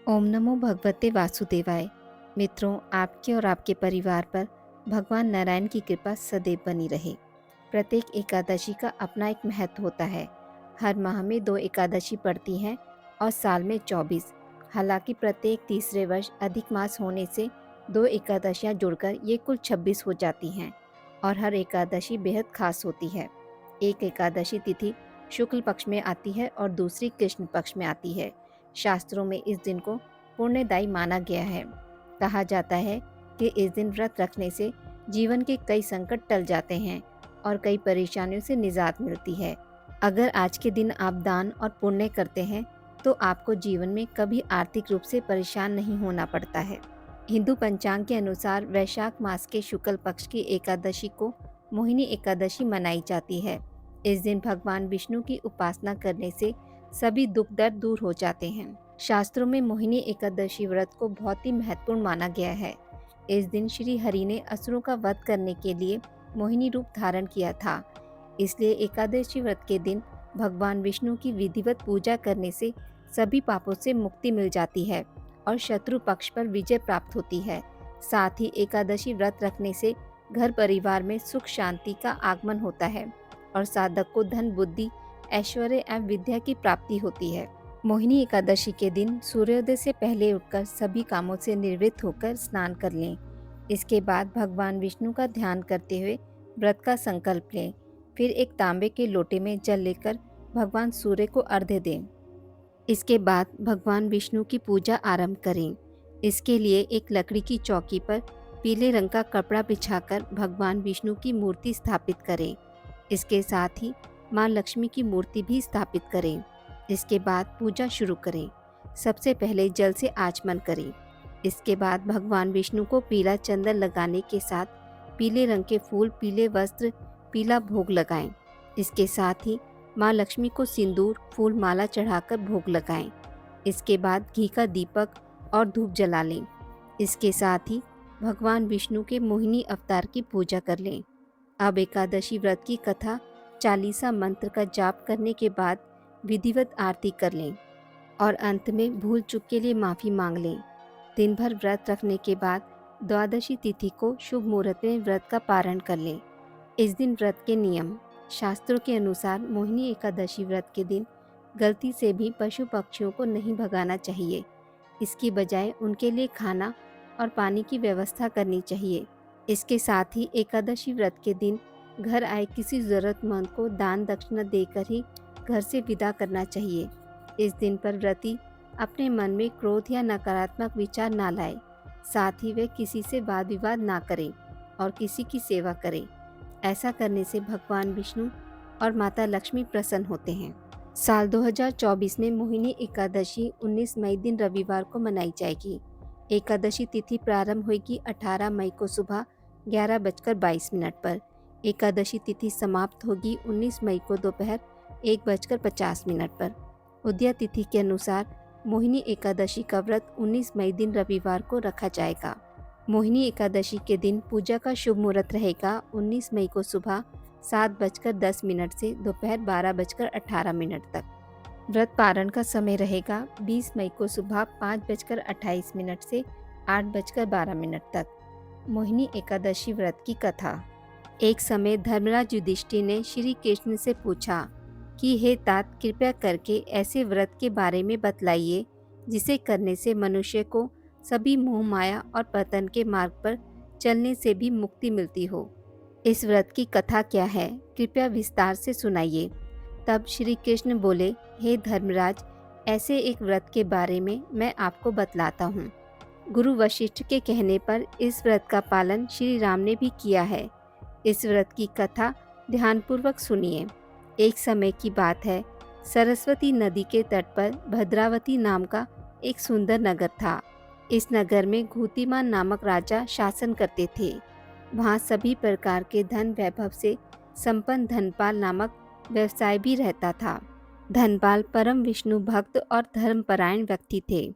ओम नमो भगवते वासुदेवाय। मित्रों, आपके और आपके परिवार पर भगवान नारायण की कृपा सदैव बनी रहे। प्रत्येक एकादशी का अपना एक महत्व होता है। हर माह में 2 एकादशी पड़ती हैं और साल में 24। हालांकि प्रत्येक तीसरे वर्ष अधिक मास होने से 2 एकादशियां जुड़कर ये कुल 26 हो जाती हैं और हर एकादशी बेहद खास होती है। एक एकादशी तिथि शुक्ल पक्ष में आती है और दूसरी कृष्ण पक्ष में आती है। शास्त्रों में इस दिन को पुण्यदायी माना गया है। कहा जाता है कि इस दिन व्रत रखने से जीवन के कई संकट टल जाते हैं और कई परेशानियों से निजात मिलती है। अगर आज के दिन आप दान और पुण्य करते हैं तो आपको जीवन में कभी आर्थिक रूप से परेशान नहीं होना पड़ता है। हिंदू पंचांग के अनुसार वैशाख मास के शुक्ल पक्ष की एकादशी को मोहिनी एकादशी मनाई जाती है। इस दिन भगवान विष्णु की उपासना करने से सभी दुख दर्द दूर हो जाते हैं। शास्त्रों में मोहिनी एकादशी व्रत को बहुत ही महत्वपूर्ण माना गया है। इस दिन श्री हरि ने असुरों का वध करने के लिए मोहिनी रूप धारण किया था। इसलिए एकादशी व्रत के दिन भगवान विष्णु की विधिवत पूजा करने से सभी पापों से मुक्ति मिल जाती है और शत्रु पक्ष पर विजय प्राप्त होती है। साथ ही एकादशी व्रत रखने से घर परिवार में सुख शांति का आगमन होता है और साधक को धन बुद्धि ऐश्वर्य एवं विद्या की प्राप्ति होती है। मोहिनी एकादशी के दिन सूर्योदय से पहले उठकर सभी कामों से निवृत्त होकर स्नान कर लें। इसके बाद भगवान विष्णु का ध्यान करते हुए व्रत का संकल्प लें। फिर एक तांबे के लोटे में जल लेकर भगवान सूर्य को अर्घ्य दें। इसके बाद भगवान विष्णु की पूजा आरंभ करें। इसके लिए एक लकड़ी की चौकी पर पीले रंग का कपड़ा बिछाकर भगवान विष्णु की मूर्ति स्थापित करें। इसके साथ ही माँ लक्ष्मी की मूर्ति भी स्थापित करें। इसके बाद पूजा शुरू करें। सबसे पहले जल से आचमन करें। इसके बाद भगवान विष्णु को पीला चंदन लगाने के साथ पीले रंग के फूल, पीले वस्त्र, पीला भोग लगाएं। इसके साथ ही माँ लक्ष्मी को सिंदूर, फूल माला चढ़ाकर भोग लगाएं। इसके बाद घी का दीपक और धूप जला लें। इसके साथ ही भगवान विष्णु के मोहिनी अवतार की पूजा कर लें। अब एकादशी व्रत की कथा चालीसा मंत्र का जाप करने के बाद विधिवत आरती कर लें और अंत में भूल चूक के लिए माफ़ी मांग लें। दिन भर व्रत रखने के बाद द्वादशी तिथि को शुभ मुहूर्त में व्रत का पारण कर लें। इस दिन व्रत के नियम। शास्त्रों के अनुसार मोहिनी एकादशी व्रत के दिन गलती से भी पशु पक्षियों को नहीं भगाना चाहिए। इसकी बजाय उनके लिए खाना और पानी की व्यवस्था करनी चाहिए। इसके साथ ही एकादशी व्रत के दिन घर आए किसी ज़रूरतमंद को दान दक्षिणा देकर ही घर से विदा करना चाहिए। इस दिन पर व्रती अपने मन में क्रोध या नकारात्मक विचार ना लाए। साथ ही वे किसी से वाद विवाद ना करें और किसी की सेवा करें। ऐसा करने से भगवान विष्णु और माता लक्ष्मी प्रसन्न होते हैं। साल 2024 में मोहिनी एकादशी 19 मई दिन रविवार को मनाई जाएगी। एकादशी तिथि प्रारंभ होगी 18 मई को सुबह 11:22 पर। एकादशी तिथि समाप्त होगी 19 मई को दोपहर 1:50 पर। उदया तिथि के अनुसार मोहिनी एकादशी का व्रत 19 मई दिन रविवार को रखा जाएगा। मोहिनी एकादशी के दिन पूजा का शुभ मुहूर्त रहेगा 19 मई को सुबह 7:10 से दोपहर 12:18 तक। व्रत पारण का समय रहेगा 20 मई को सुबह 5:28 से 8:12 तक। मोहिनी एकादशी व्रत की कथा। एक समय धर्मराज युधिष्ठिर ने श्री कृष्ण से पूछा कि हे तात, कृपया करके ऐसे व्रत के बारे में बतलाइए जिसे करने से मनुष्य को सभी मोह माया और पतन के मार्ग पर चलने से भी मुक्ति मिलती हो। इस व्रत की कथा क्या है, कृपया विस्तार से सुनाइए। तब श्री कृष्ण बोले, हे धर्मराज, ऐसे एक व्रत के बारे में मैं आपको बतलाता हूँ। गुरु वशिष्ठ के कहने पर इस व्रत का पालन श्री राम ने भी किया है। इस व्रत की कथा ध्यानपूर्वक सुनिए। एक समय की बात है, सरस्वती नदी के तट पर भद्रावती नाम का एक सुंदर नगर था। इस नगर में घूतिमान नामक राजा शासन करते थे। वहाँ सभी प्रकार के धन वैभव से संपन्न धनपाल नामक व्यवसाय भी रहता था। धनपाल परम विष्णु भक्त और धर्मपरायण व्यक्ति थे।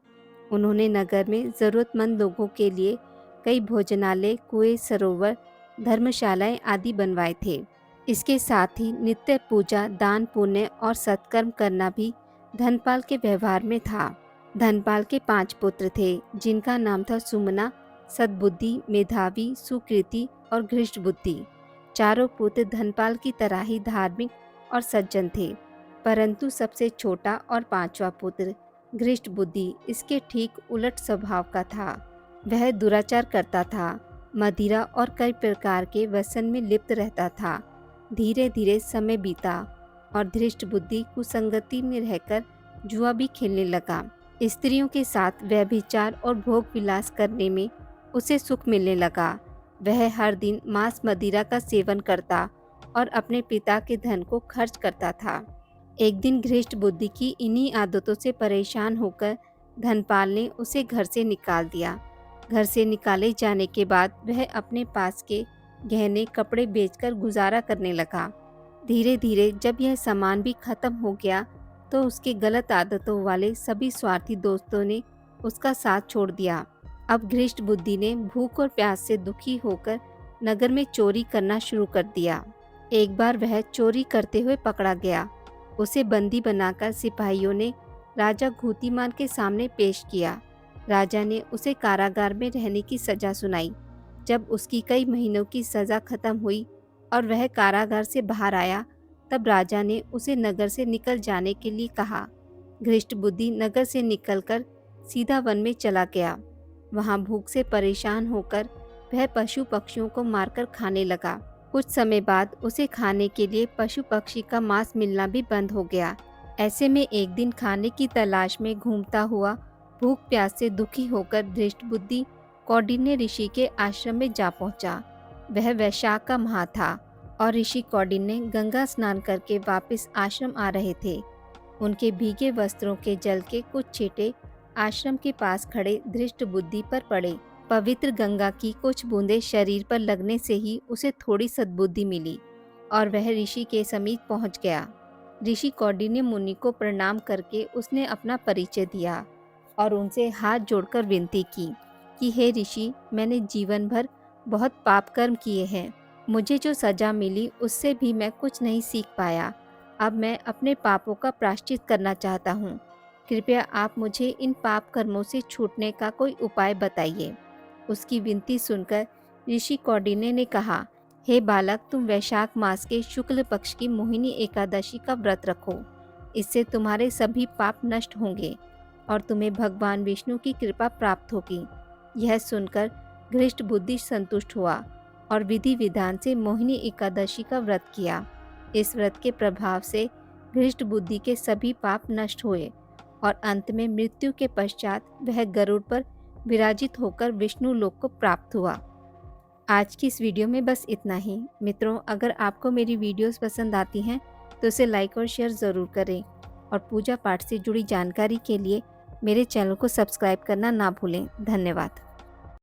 उन्होंने नगर में जरूरतमंद लोगों के लिए कई भोजनालय, कुएं, सरोवर, धर्मशालाएं आदि बनवाए थे। इसके साथ ही नित्य पूजा, दान पुण्य और सत्कर्म करना भी धनपाल के व्यवहार में था। धनपाल के 5 पुत्र थे, जिनका नाम था सुमना, सद्बुद्धि, मेधावी, सुकृति और घृष्टबुद्धि। चारों पुत्र धनपाल की तरह ही धार्मिक और सज्जन थे, परंतु सबसे छोटा और 5वां पुत्र घृष्टबुद्धि इसके ठीक उलट स्वभाव का था। वह दुराचार करता था, मदिरा और कई प्रकार के व्यसन में लिप्त रहता था। धीरे धीरे समय बीता और धृष्टबुद्धि कुसंगति में रहकर जुआ भी खेलने लगा। स्त्रियों के साथ व्यभिचार और भोग विलास करने में उसे सुख मिलने लगा। वह हर दिन मांस मदिरा का सेवन करता और अपने पिता के धन को खर्च करता था। एक दिन घृष्टबुद्धि की इन्हीं आदतों से परेशान होकर धनपाल ने उसे घर से निकाल दिया। घर से निकाले जाने के बाद वह अपने पास के गहने कपड़े बेचकर गुजारा करने लगा। धीरे धीरे जब यह सामान भी खत्म हो गया तो उसके गलत आदतों वाले सभी स्वार्थी दोस्तों ने उसका साथ छोड़ दिया। अब घृष्टबुद्धि ने भूख और प्यास से दुखी होकर नगर में चोरी करना शुरू कर दिया। एक बार वह चोरी करते हुए पकड़ा गया। उसे बंदी बनाकर सिपाहियों ने राजा घूतीमान के सामने पेश किया। राजा ने उसे कारागार में रहने की सजा सुनाई। जब उसकी कई महीनों की सजा खत्म हुई और वह कारागार से बाहर आया, तब राजा ने उसे नगर से निकल जाने के लिए कहा। घृष्टबुद्धि नगर से निकलकर सीधा वन में चला गया। वहां भूख से परेशान होकर वह पशु पक्षियों को मारकर खाने लगा। कुछ समय बाद उसे खाने के लिए पशु पक्षी का मांस मिलना भी बंद हो गया। ऐसे में एक दिन खाने की तलाश में घूमता हुआ भूख प्यास से दुखी होकर धृष्टबुद्धि कौंडिन्य ऋषि के आश्रम में जा पहुंचा। वह वैशाख का माह था और ऋषि कौंडिन्य गंगा स्नान करके वापस आश्रम आ रहे थे। उनके भीगे वस्त्रों के जल के कुछ छींटे आश्रम के पास खड़े धृष्टबुद्धि पर पड़े। पवित्र गंगा की कुछ बूंदें शरीर पर लगने से ही उसे थोड़ी सद्बुद्धि मिली और वह ऋषि के समीप पहुंच गया। ऋषि कौंडिन्य मुनि को प्रणाम करके उसने अपना परिचय दिया और उनसे हाथ जोड़कर विनती की कि हे ऋषि, मैंने जीवन भर बहुत पाप कर्म किए हैं। मुझे जो सजा मिली उससे भी मैं कुछ नहीं सीख पाया। अब मैं अपने पापों का प्रायश्चित करना चाहता हूँ। कृपया आप मुझे इन पाप कर्मों से छूटने का कोई उपाय बताइए। उसकी विनती सुनकर ऋषि कौंडिन्य ने कहा, हे बालक, तुम वैशाख मास के शुक्ल पक्ष की मोहिनी एकादशी का व्रत रखो। इससे तुम्हारे सभी पाप नष्ट होंगे और तुम्हें भगवान विष्णु की कृपा प्राप्त होगी। यह सुनकर घृष्टबुद्धि संतुष्ट हुआ और विधि विधान से मोहिनी एकादशी का व्रत किया। इस व्रत के प्रभाव से घृष्टबुद्धि के सभी पाप नष्ट हुए और अंत में मृत्यु के पश्चात वह गरुड़ पर विराजित होकर विष्णु लोक को प्राप्त हुआ। आज की इस वीडियो में बस इतना ही। मित्रों, अगर आपको मेरी वीडियोस पसंद आती हैं तो इसे लाइक और शेयर ज़रूर करें और पूजा पाठ से जुड़ी जानकारी के लिए मेरे चैनल को सब्सक्राइब करना ना भूलें। धन्यवाद।